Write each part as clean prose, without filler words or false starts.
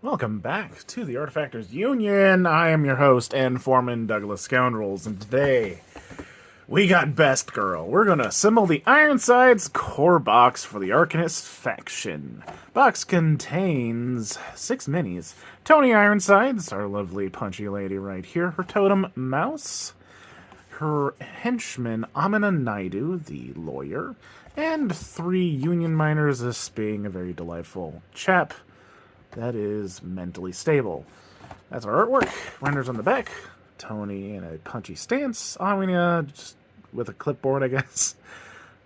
Welcome back to the Artefactors Union. I am your host and foreman, Douglas Scoundrels, and today we got Best Girl. We're going to assemble the Ironsides Core box for the Arcanist faction. Box contains 6 minis. Toni Ironsides, our lovely punchy lady right here, her totem Mouse, her henchman Amina Naidu, the lawyer, and 3 Union miners, this being a very delightful chap that is mentally stable. That's our artwork. Renders on the back. Toni in a punchy stance. Amina just with a clipboard, I guess.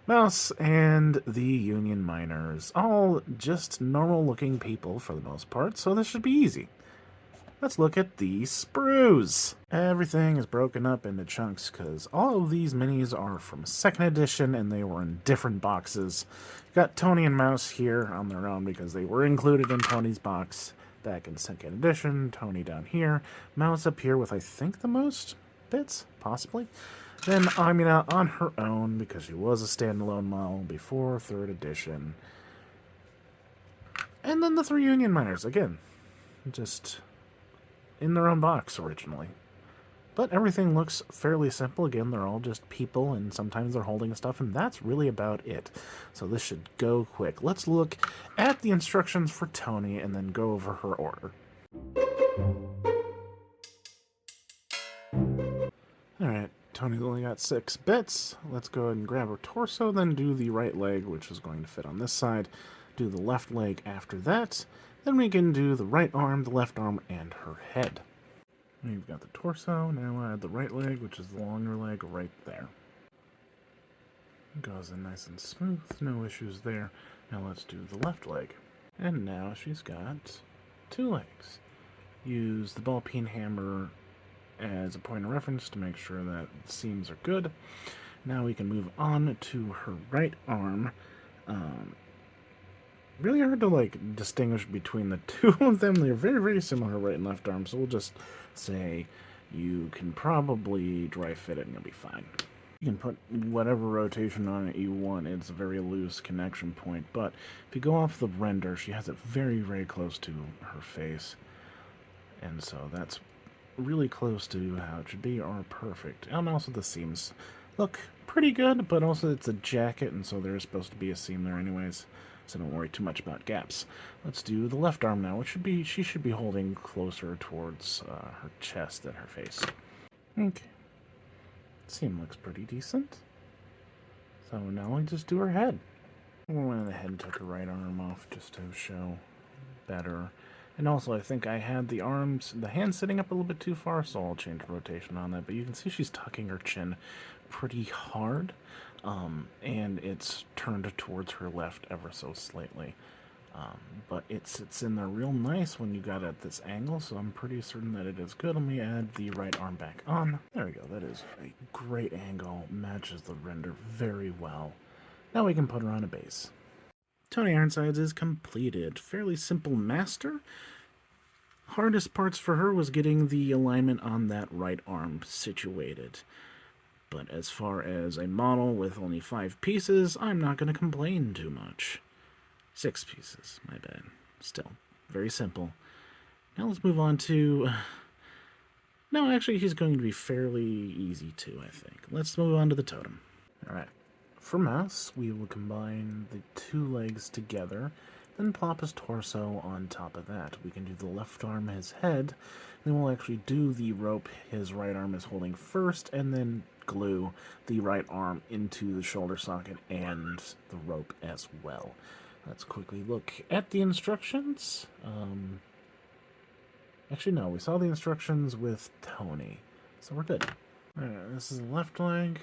Mouse and the Union miners. All just normal-looking people for the most part, so this should be easy. Let's look at the sprues. Everything is broken up into chunks because all of these minis are from 2nd edition and they were in different boxes. Got Toni and Mouse here on their own because they were included in Toni's box back in 2nd edition. Toni down here. Mouse up here with, I think, the most bits, possibly. Then Amina on her own because she was a standalone model before 3rd edition. And then the 3 Union miners, again, just in their own box originally. But everything looks fairly simple. Again, they're all just people, and sometimes they're holding stuff, and that's really about it. So this should go quick. Let's look at the instructions for Toni and then go over her order. Alright, Toni's only got 6 bits. Let's go ahead and grab her torso, then do the right leg, which is going to fit on this side. Do the left leg after that. Then we can do the right arm, the left arm, and her head. We've got the torso, now add the right leg, which is the longer leg right there. Goes in nice and smooth, no issues there. Now let's do the left leg. And now she's got 2 legs. Use the ball peen hammer as a point of reference to make sure that the seams are good. Now we can move on to her right arm. Really hard to distinguish between the 2 of them. They're very, very similar, right and left arm, so we'll just say you can probably dry fit it and you'll be fine. You can put whatever rotation on it you want. It's a very loose connection point, but if you go off the render, she has it very, very close to her face, and so that's really close to how it should be, or perfect. And also the seams look pretty good, but also it's a jacket, and so there's supposed to be a seam there anyways. So don't worry too much about gaps. Let's do the left arm now, which she should be holding closer towards her chest than her face. Okay. Seam looks pretty decent. So now we just do her head. We went ahead and took her right arm off just to show better. And also I think I had the hands sitting up a little bit too far, so I'll change the rotation on that. But you can see she's tucking her chin pretty hard. And it's turned towards her left ever so slightly. But it sits in there real nice when you got it at this angle, so I'm pretty certain that it is good. Let me add the right arm back on. There we go, that is a great angle, matches the render very well. Now we can put her on a base. Toni Ironsides is completed. Fairly simple master. Hardest parts for her was getting the alignment on that right arm situated. But as far as a model with only 5 pieces, I'm not going to complain too much. 6 pieces, my bad. Still, very simple. Now let's move on to... No, actually, he's going to be fairly easy too, I think. Let's move on to the totem. Alright, for Mouse, we will combine the 2 legs together, then plop his torso on top of that. We can do the left arm, his head, then we'll actually do the rope his right arm is holding first, and then glue the right arm into the shoulder socket and the rope as well. Let's quickly look at the instructions. Actually, no, we saw the instructions with Toni, so we're good. Alright, this is the left leg,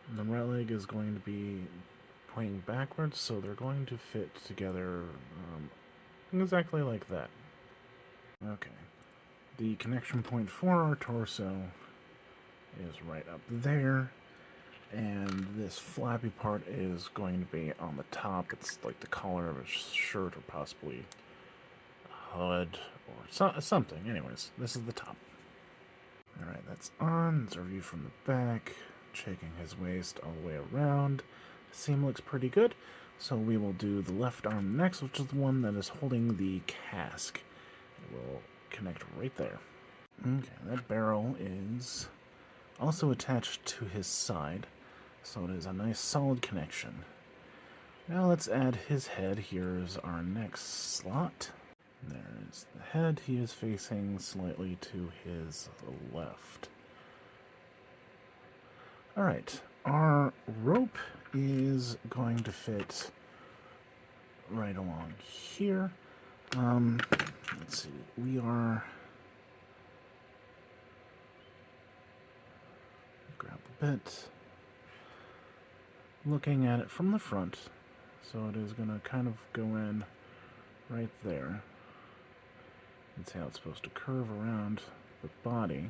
and the right leg is going to be pointing backwards, so they're going to fit together exactly like that. Okay. The connection point for our torso is right up there, and this flappy part is going to be on the top. It's like the collar of a shirt or possibly a hood or something. Anyways, this is the top. Alright, that's on. It's a view from the back, checking his waist all the way around. The seam looks pretty good, so we will do the left arm next, which is the one that is holding the cask. will connect right there. Okay, that barrel is also attached to his side, so it is a nice solid connection. Now let's add his head. Here's our next slot. There's the head. He is facing slightly to his left. Alright, our rope is going to fit right along here. Let's see, we are... Grab the bit. Looking at it from the front, so it is going to kind of go in right there. That's how it's supposed to curve around the body.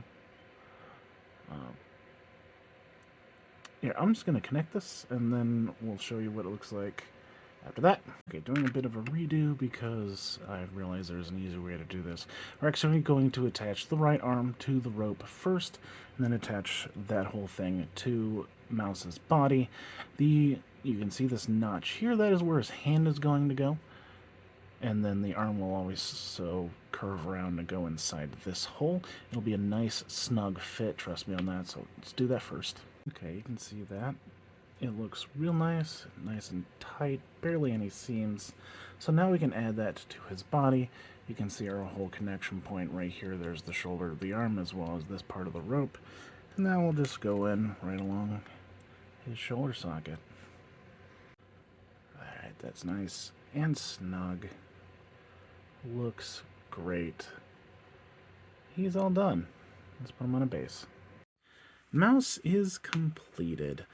Yeah, I'm just going to connect this, and then we'll show you what it looks like after that. Okay, doing a bit of a redo because I realized there's an easier way to do this. We're actually going to attach the right arm to the rope first, and then attach that whole thing to Mouse's body. You can see this notch here, that is where his hand is going to go. And then the arm will always so curve around and go inside this hole. It'll be a nice snug fit, trust me on that, so let's do that first. Okay, you can see that. It looks real nice, nice and tight, barely any seams. So now we can add that to his body. You can see our whole connection point right here. There's the shoulder of the arm as well as this part of the rope. And now we'll just go in right along his shoulder socket. Alright, that's nice and snug. Looks great. He's all done. Let's put him on a base. Mouse is completed.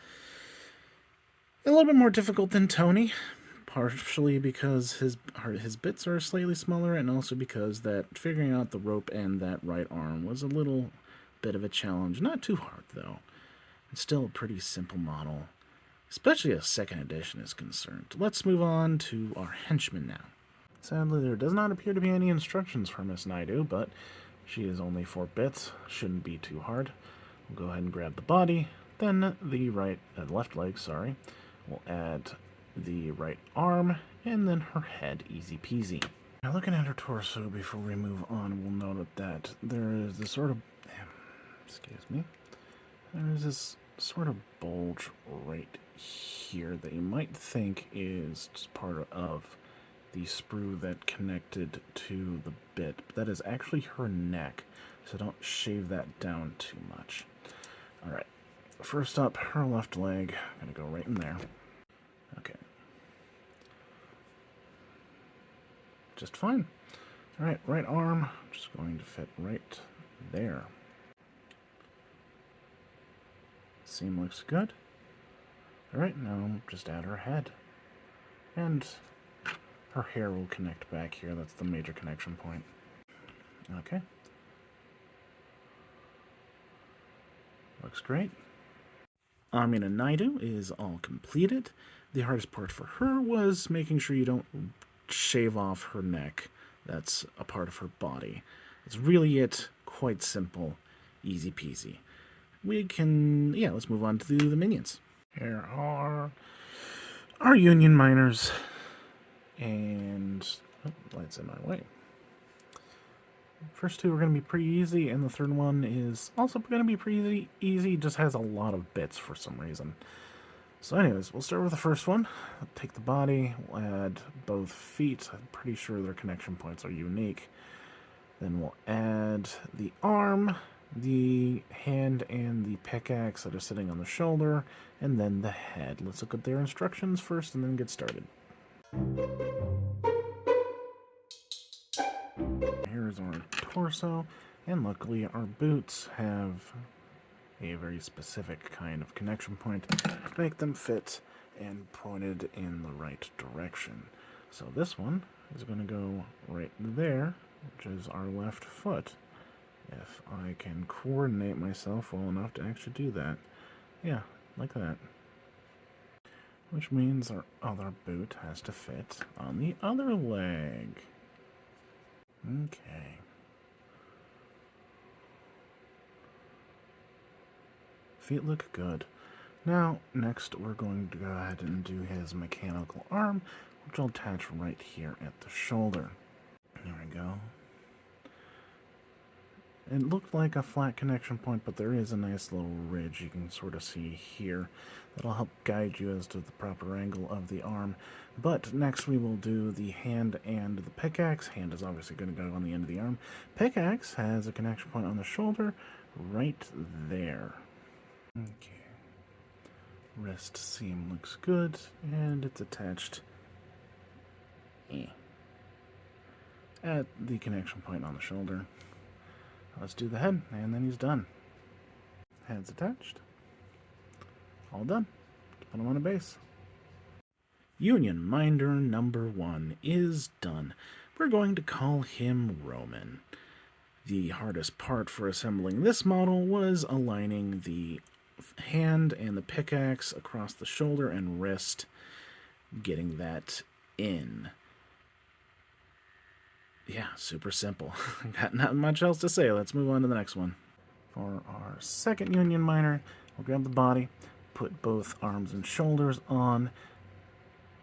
A little bit more difficult than Toni, partially because his bits are slightly smaller, and also because that figuring out the rope and that right arm was a little bit of a challenge. Not too hard, though. It's still a pretty simple model, especially as 2nd edition is concerned. Let's move on to our henchman now. Sadly, there does not appear to be any instructions for Miss Naidu, but she is only 4 bits. Shouldn't be too hard. We'll go ahead and grab the body, then the left leg, sorry. We'll add the right arm, and then her head, easy peasy. Now looking at her torso before we move on, we'll note that there is this sort of, there is this sort of bulge right here that you might think is just part of the sprue that connected to the bit, but that is actually her neck, so don't shave that down too much. Alright, first up, her left leg. I'm going to go right in there. Okay. Just fine. Alright, right arm, just going to fit right there. Seam looks good. Alright, now just add her head. And her hair will connect back here. That's the major connection point. Okay. Looks great. Amina Naidu is all completed. The hardest part for her was making sure you don't shave off her neck. That's a part of her body. It's really it. Quite simple. Easy peasy. Let's move on to the minions. Here are our Union miners. And lights in my way. First 2 are going to be pretty easy, and the third one is also going to be pretty easy. Just has a lot of bits for some reason. So anyways, we'll start with the first one. Take the body, we'll add both feet. I'm pretty sure their connection points are unique. Then we'll add the arm, the hand, and the pickaxe that are sitting on the shoulder, and then the head. Let's look at their instructions first and then get started. Here's our torso, and luckily our boots have a very specific kind of connection point to make them fit and pointed in the right direction. So this one is going to go right there, which is our left foot. If I can coordinate myself well enough to actually do that. Yeah, like that. Which means our other boot has to fit on the other leg. Okay. Feet look good. Now, next we're going to go ahead and do his mechanical arm, which I'll attach right here at the shoulder. There we go. It looked like a flat connection point, but there is a nice little ridge you can sort of see here. That'll help guide you as to the proper angle of the arm. But next we will do the hand and the pickaxe. Hand is obviously going to go on the end of the arm. Pickaxe has a connection point on the shoulder right there. Okay. Wrist seam looks good, and it's attached at the connection point on the shoulder. Let's do the head, and then he's done. Head's attached. All done. Put him on a base. Union Minder number 1 is done. We're going to call him Roman. The hardest part for assembling this model was aligning the hand and the pickaxe across the shoulder and wrist, getting that in. Yeah, super simple. Got not much else to say. Let's move on to the next one. For our second Union Miner, we'll grab the body, put both arms and shoulders on,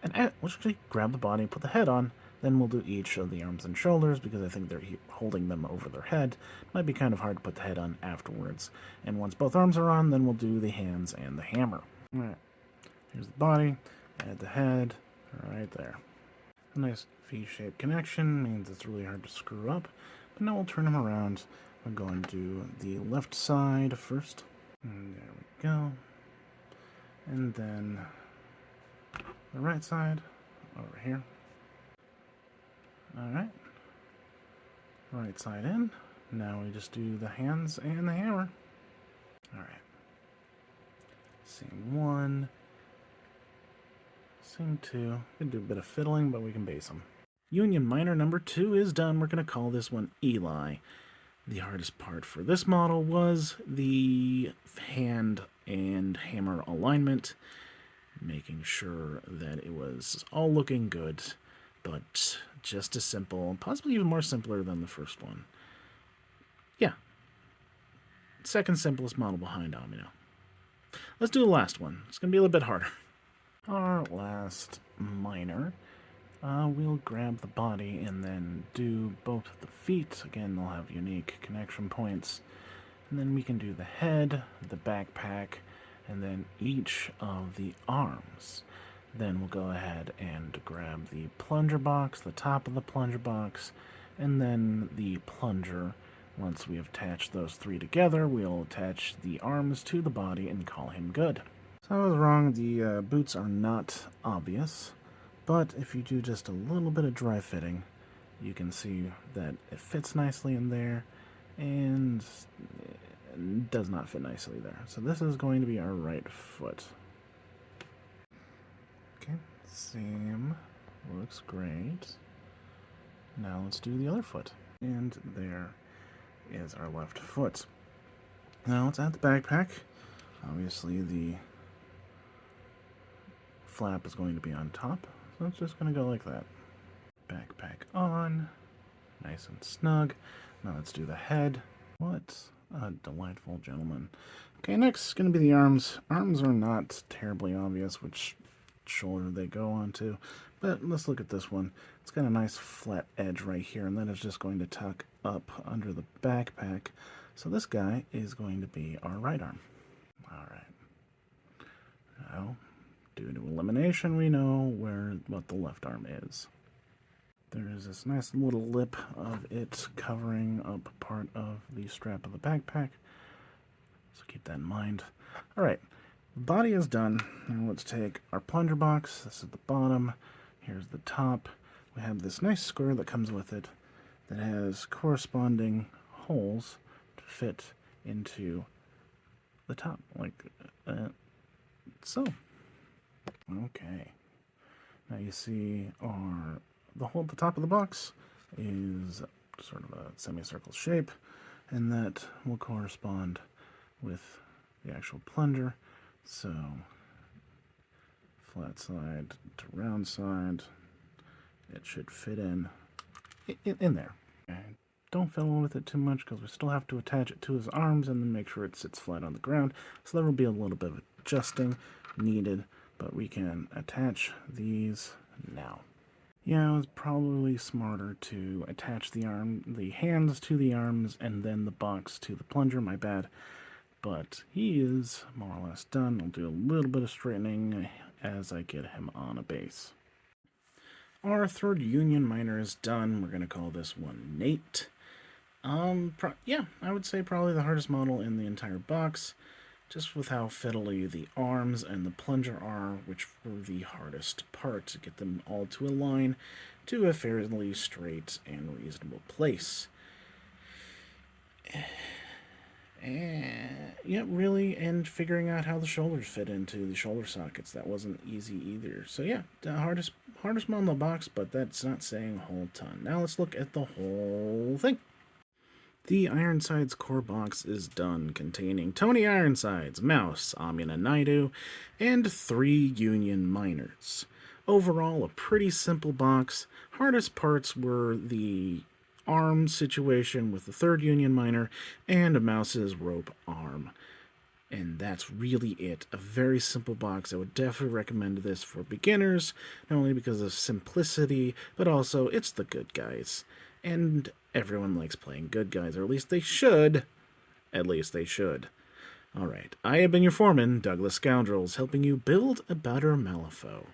and we'll actually grab the body, put the head on, then we'll do each of the arms and shoulders because I think they're holding them over their head. Might be kind of hard to put the head on afterwards. And once both arms are on, then we'll do the hands and the hammer. Alright, here's the body, add the head, right there. A nice V-shaped connection means it's really hard to screw up. But now we'll turn them around. We're going to do the left side first. And there we go. And then the right side over here. Alright. Right side in. Now we just do the hands and the hammer. Alright. Seam 1. Seam 2. We can do a bit of fiddling, but we can base them. Union Miner number 2 is done. We're going to call this one Eli. The hardest part for this model was the hand and hammer alignment, making sure that it was all looking good, but just as simple, possibly even more simpler than the first one. Yeah. Second simplest model behind Amina. Let's do the last one. It's going to be a little bit harder. Our last miner. We'll grab the body and then do both the feet. Again, they'll have unique connection points. And then we can do the head, the backpack, and then each of the arms. Then we'll go ahead and grab the plunger box, the top of the plunger box, and then the plunger. Once we have attached those three together, we'll attach the arms to the body and call him good. So I was wrong, the boots are not obvious. But if you do just a little bit of dry fitting, you can see that it fits nicely in there and it does not fit nicely there. So this is going to be our right foot. Okay, seam looks great. Now let's do the other foot. And there is our left foot. Now let's add the backpack. Obviously the flap is going to be on top. So it's just going to go like that. Backpack on. Nice and snug. Now let's do the head. What a delightful gentleman. Okay, next is going to be the arms. Arms are not terribly obvious which shoulder they go onto. But let's look at this one. It's got a nice flat edge right here, and that is just going to tuck up under the backpack. So this guy is going to be our right arm. Alright. Now, due to elimination, we know what the left arm is. There is this nice little lip of it covering up part of the strap of the backpack. So keep that in mind. Alright, the body is done. Now let's take our plunger box. This is the bottom. Here's the top. We have this nice square that comes with it that has corresponding holes to fit into the top, like so. Okay. Now you see the hole at the top of the box is sort of a semicircle shape, and that will correspond with the actual plunger. So flat side to round side, it should fit in there. Okay. Don't fiddle with it too much because we still have to attach it to his arms and then make sure it sits flat on the ground. So there will be a little bit of adjusting needed, but we can attach these now. Yeah, it was probably smarter to attach the hands to the arms, and then the box to the plunger. My bad. But he is more or less done. I'll do a little bit of straightening as I get him on a base. Our third union miner is done. We're going to call this one Nate. Yeah, I would say probably the hardest model in the entire box, just with how fiddly the arms and the plunger are, which were the hardest part to get them all to align to a fairly straight and reasonable place. Yeah, really, and figuring out how the shoulders fit into the shoulder sockets, that wasn't easy either. So yeah, the hardest model in the box, but that's not saying a whole ton. Now let's look at the whole thing. The Ironsides Core box is done, containing Toni Ironsides, Mouse, Amina Naidu, and 3 Union miners. Overall, a pretty simple box. Hardest parts were the arm situation with the 3rd Union miner and Mouse's rope arm. And that's really it. A very simple box. I would definitely recommend this for beginners, not only because of simplicity, but also it's the good guys. And everyone likes playing good guys, or at least they should. At least they should. Alright, I have been your foreman, Douglas Scoundrels, helping you build a better Malifaux.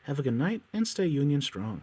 Have a good night, and stay Union strong.